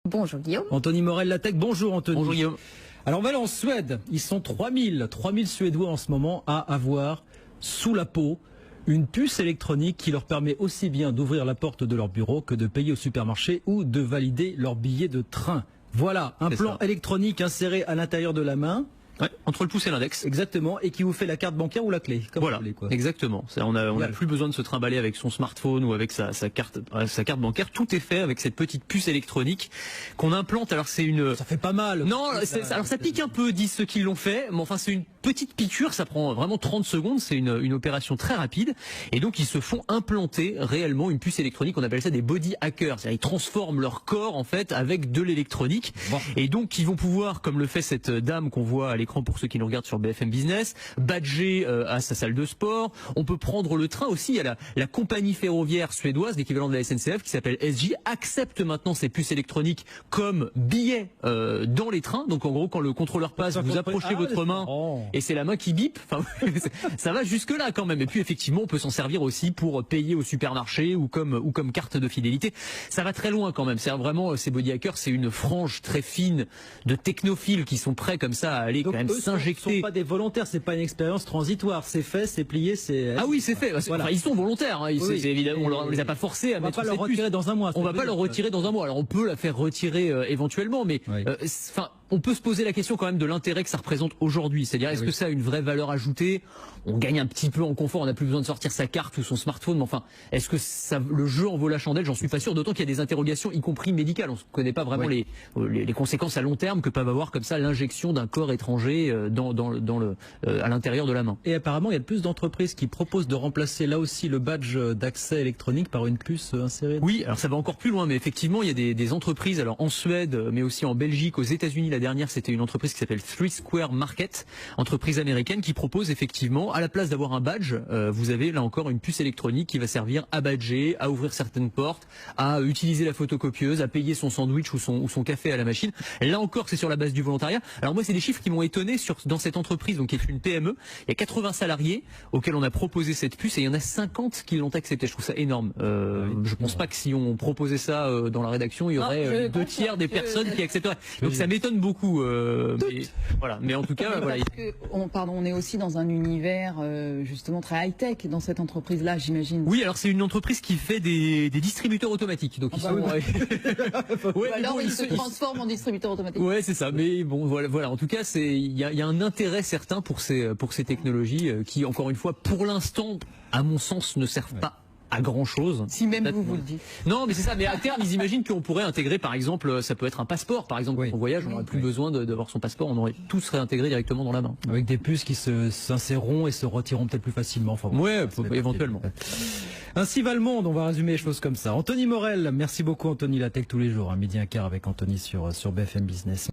Bonjour Guillaume. Anthony Morel, la tech. Bonjour Anthony. Bonjour Guillaume. Alors on va aller en Suède. Ils sont 3000 Suédois en ce moment à avoir sous la peau une puce électronique qui leur permet aussi bien d'ouvrir la porte de leur bureau que de payer au supermarché ou de valider leur billet de train. Voilà, un plan électronique inséré à l'intérieur de la main. Ouais, entre le pouce et l'index. Exactement, et qui vous fait la carte bancaire ou la clé. Comme voilà, vous voulez, quoi. Exactement. On n'a plus besoin de se trimballer avec son smartphone ou avec sa carte bancaire. Tout est fait avec cette petite puce électronique qu'on implante. Alors c'est une. Ça fait pas mal. Non, alors ça pique un peu, disent ceux qui l'ont fait. Mais enfin c'est une petite piqûre, ça prend vraiment 30 secondes. C'est une opération très rapide. Et donc ils se font implanter réellement une puce électronique. On appelle ça des body hackers. C'est-à-dire ils transforment leur corps en fait avec de l'électronique. Bon. Et donc ils vont pouvoir, comme le fait cette dame qu'on voit à l'écran pour ceux qui nous regardent sur BFM Business, badger à sa salle de sport. On peut prendre le train aussi. Il y a la compagnie ferroviaire suédoise, l'équivalent de la SNCF, qui s'appelle SJ, accepte maintenant ces puces électroniques comme billets dans les trains. Donc en gros, quand le contrôleur passe, vous approchez votre main et c'est la main qui bip. Enfin, ça va jusque là quand même. Et puis effectivement, on peut s'en servir aussi pour payer au supermarché ou comme carte de fidélité. Ça va très loin quand même. C'est vraiment ces body hackers, c'est une frange très fine de technophiles qui sont prêts comme ça à aller quand même s'injecter. Ce ne sont pas des volontaires, c'est pas une expérience transitoire. C'est fait, c'est plié, c'est. Ah oui, c'est fait. Voilà. Enfin, ils sont volontaires. Hein. Oui. Évidemment, on les a pas forcés à mettre. On va pas leur retirer dans un mois. On va pas leur retirer dans un mois. Alors on peut la faire retirer éventuellement, mais enfin. On peut se poser la question quand même de l'intérêt que ça représente aujourd'hui. C'est-à-dire, est-ce que ça a une vraie valeur ajoutée? On gagne un petit peu en confort, on n'a plus besoin de sortir sa carte ou son smartphone. Mais enfin, est-ce que le jeu en vaut la chandelle? J'en suis pas sûr. D'autant qu'il y a des interrogations, y compris médicales. On ne connaît pas vraiment les conséquences à long terme que peuvent avoir comme ça l'injection d'un corps étranger à l'intérieur de la main. Et apparemment, il y a de plus d'entreprises qui proposent de remplacer là aussi le badge d'accès électronique par une puce insérée. Oui, alors ça va encore plus loin, mais effectivement, il y a des entreprises, alors en Suède, mais aussi en Belgique, aux États-Unis. La dernière, c'était une entreprise qui s'appelle Three Square Market, entreprise américaine qui propose effectivement, à la place d'avoir un badge, vous avez là encore une puce électronique qui va servir à badger, à ouvrir certaines portes, à utiliser la photocopieuse, à payer son sandwich ou son café à la machine. Là encore, c'est sur la base du volontariat. Alors moi, c'est des chiffres qui m'ont étonné dans cette entreprise, donc qui est une PME. Il y a 80 salariés auxquels on a proposé cette puce et il y en a 50 qui l'ont accepté. Je trouve ça énorme. Je pense pas que si on proposait ça dans la rédaction, il y aurait 2/3 des personnes qui accepteraient. Donc ça m'étonne beaucoup. Mais en tout cas, voilà. On est aussi dans un univers justement très high-tech dans cette entreprise-là, j'imagine. Oui, alors c'est une entreprise qui fait des distributeurs automatiques. Donc alors ils se transforment en distributeurs automatiques. Ouais, c'est ça. Mais bon, voilà. En tout cas, il y a un intérêt certain pour ces technologies qui, encore une fois, pour l'instant, à mon sens, ne servent pas à grand chose. Si même vous le dites. Non, mais c'est ça. Mais à terme, ils imaginent qu'on pourrait intégrer, par exemple, ça peut être un passeport, par exemple, quand on voyage, on n'aurait plus besoin d'avoir son passeport, on aurait tout serait intégré directement dans la main. Avec des puces qui s'inséreront et se retireront peut-être plus facilement. Enfin, éventuellement. Ainsi va le monde, on va résumer les choses comme ça. Anthony Morel, merci beaucoup Anthony, la tech tous les jours, 12h15 avec Anthony sur BFM Business.